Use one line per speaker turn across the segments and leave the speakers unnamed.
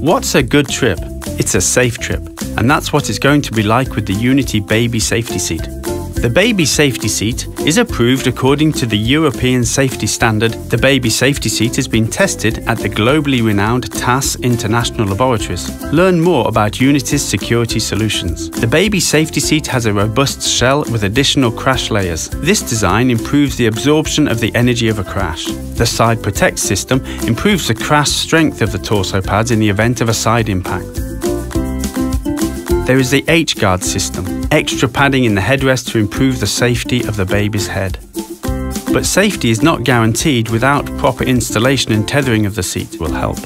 What's a good trip? It's a safe trip, and that's what it's going to be like with the Unity Baby Safety Seat. The Baby Safety Seat is approved according to the European safety standard. The Baby Safety Seat has been tested at the globally renowned TAS International Laboratories. Learn more about Unity's security solutions. The Baby Safety Seat has a robust shell with additional crash layers. This design improves the absorption of the energy of a crash. The Side Protect system improves the crash strength of the torso pads in the event of a side impact. There is the H-Guard system, extra padding in the headrest to improve the safety of the baby's head. But safety is not guaranteed without proper installation and tethering of the seat will help.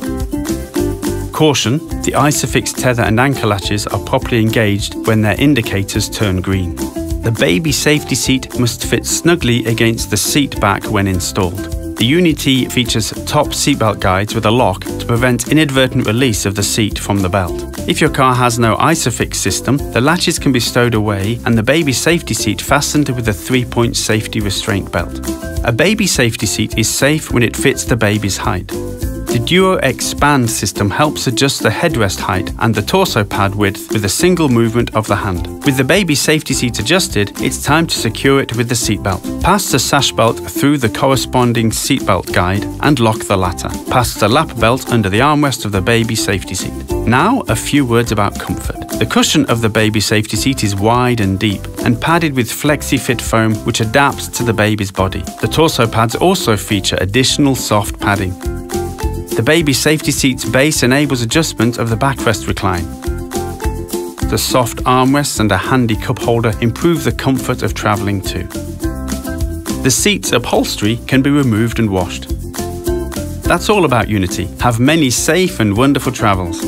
Caution, the Isofix tether and anchor latches are properly engaged when their indicators turn green. The baby safety seat must fit snugly against the seat back when installed. The Unity features top seatbelt guides with a lock to prevent inadvertent release of the seat from the belt. If your car has no Isofix system, the latches can be stowed away and the baby safety seat fastened with a 3-point safety restraint belt. A baby safety seat is safe when it fits the baby's height. The Duo Expand system helps adjust the headrest height and the torso pad width with a single movement of the hand. With the baby safety seat adjusted, it's time to secure it with the seatbelt. Pass the sash belt through the corresponding seatbelt guide and lock the latter. Pass the lap belt under the armrest of the baby safety seat. Now, a few words about comfort. The cushion of the baby safety seat is wide and deep and padded with flexi-fit foam which adapts to the baby's body. The torso pads also feature additional soft padding. The baby safety seat's base enables adjustment of the backrest recline. The soft armrests and a handy cup holder improve the comfort of travelling too. The seat's upholstery can be removed and washed. That's all about Unity. Have many safe and wonderful travels.